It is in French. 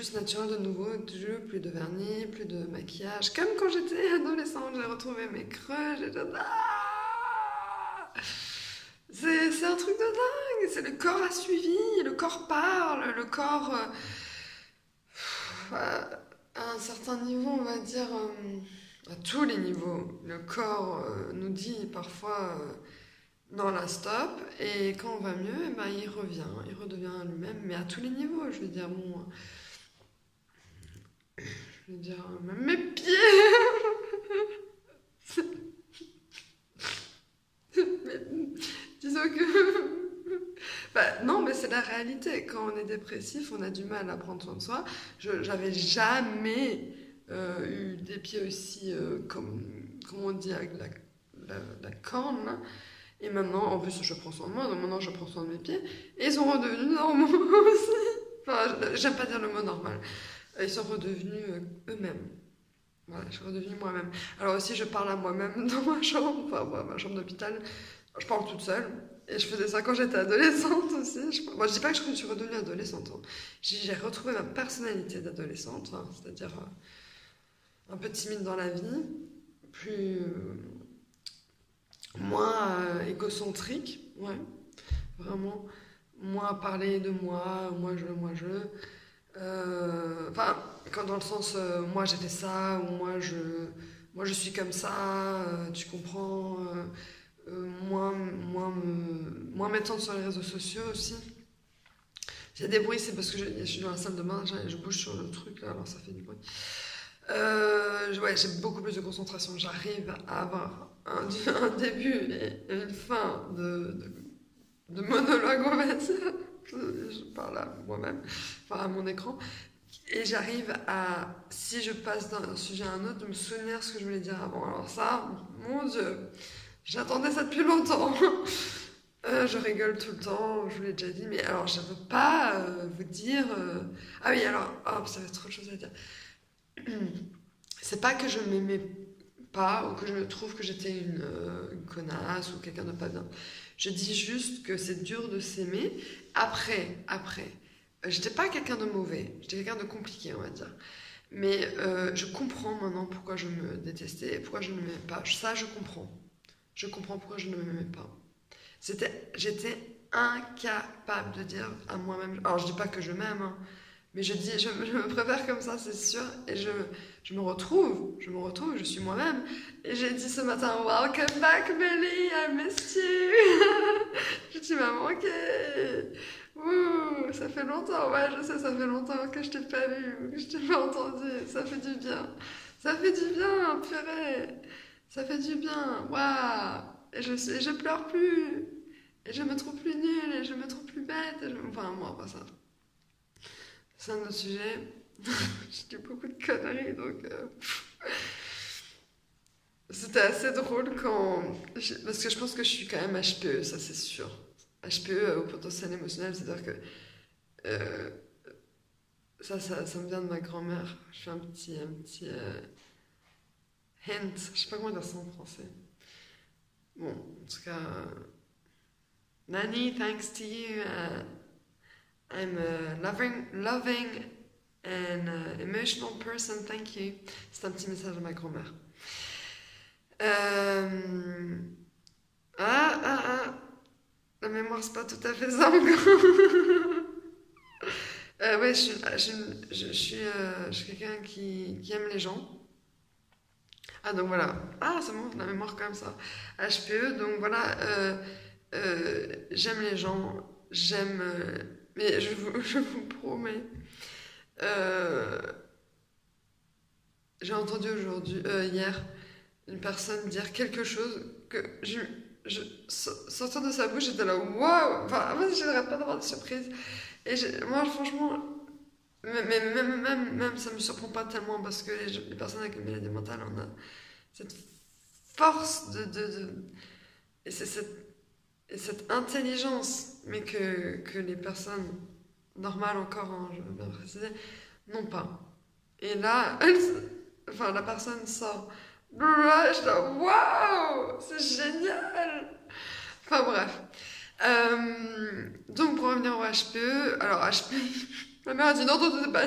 plus naturel de nouveau, toujours plus de vernis, plus de maquillage. Comme quand j'étais adolescente, j'ai retrouvé mes creux, j'étais... Ah, c'est un truc de dingue, c'est le corps a suivi, le corps parle, le corps... à un certain niveau, on va dire, à tous les niveaux, le corps nous dit parfois non là stop, et quand on va mieux, eh ben, il revient, il redevient lui-même, mais à tous les niveaux, je veux dire, bon, je veux dire, même mes pieds, disons que... Bah, non, mais c'est la réalité. Quand on est dépressif, on a du mal à prendre soin de soi. J'avais jamais eu des pieds aussi, comme on dit, avec la corne, là. Et maintenant, en plus, je prends soin de moi, donc maintenant je prends soin de mes pieds. Et ils sont redevenus normaux aussi. Enfin, j'aime pas dire le mot normal. Ils sont redevenus eux-mêmes. Voilà, je suis redevenue moi-même. Alors aussi, je parle à moi-même dans ma chambre, enfin, ma chambre d'hôpital. Je parle toute seule. Et je faisais ça quand j'étais adolescente aussi. Moi, je dis pas que je suis redevenue adolescente. Hein. J'ai retrouvé ma personnalité d'adolescente, hein, c'est-à-dire un peu timide dans la vie, plus moins égocentrique, ouais, vraiment, moins parler de moi je. Enfin, quand dans le sens, moi j'ai fait ça, ou moi je suis comme ça, tu comprends. Moins m'étendre sur les réseaux sociaux aussi. S'il y a des bruits, c'est parce que je suis dans la salle de bain, je bouge sur le truc là, alors ça fait du bruit. Ouais, j'ai beaucoup plus de concentration. J'arrive à avoir un début et une fin de monologue, on va dire. Je parle à moi-même, enfin à mon écran. Et j'arrive à, si je passe d'un sujet à un autre, de me souvenir ce que je voulais dire avant. Alors ça, mon Dieu, j'attendais ça depuis longtemps. Je rigole tout le temps, je vous l'ai déjà dit, mais alors je ne veux pas vous dire... Ah oui, alors, ça va être trop de choses à dire. C'est pas que je m'aimais pas ou que je trouve que j'étais une connasse ou quelqu'un de pas bien. Je dis juste que c'est dur de s'aimer. Après, j'étais pas quelqu'un de mauvais, j'étais quelqu'un de compliqué, on va dire. Mais je comprends maintenant pourquoi je me détestais et pourquoi je ne m'aimais pas. Ça, je comprends. Je comprends pourquoi je ne m'aimais pas. J'étais incapable de dire à moi-même... Alors, je dis pas que je m'aime, hein, mais je me préfère comme ça, c'est sûr. Et je me retrouve, je suis moi-même. Et j'ai dit ce matin, welcome back, Melly, I missed you. Tu m'as manqué. Ouh, ça fait longtemps, ouais, je sais, ça fait longtemps que je t'ai pas vu, que je t'ai pas entendu. Ça fait du bien. Ça fait du bien, purée. Ça fait du bien, waouh. Et je pleure plus. Et je me trouve plus nulle, et je me trouve plus bête. Enfin, moi, pas ça. C'est un autre sujet. J'ai dit beaucoup de conneries, donc... C'était assez drôle parce que je pense que je suis quand même HPE, ça c'est sûr. HPE au potentiel émotionnel, c'est-à-dire que... ça me vient de ma grand-mère. Je fais un petit hint. Je sais pas comment dire ça en français. Bon, en tout cas... Nanny, thanks to you, I'm a loving and emotional person, thank you. C'est un petit message de ma grand-mère. La mémoire, c'est pas tout à fait ça encore. Ouais, je suis quelqu'un qui aime les gens. Ah, donc voilà. Ah, c'est bon, la mémoire comme ça. HPE, donc voilà. J'aime les gens, mais je vous promets, j'ai entendu hier, une personne dire quelque chose que sortant de sa bouche, j'étais là, waouh, enfin, moi, je n'arrête pas d'avoir des surprises. Et moi, franchement, même, ça me surprend pas tellement parce que les personnes avec une maladie mentale, on a cette force et cette intelligence, mais que les personnes normales encore, hein, je veux bien préciser, n'ont pas. Et là, la personne sort. Je dis, waouh, c'est génial. Enfin bref. Donc pour revenir au HPE, alors HPE, ma mère a dit non, c'est pas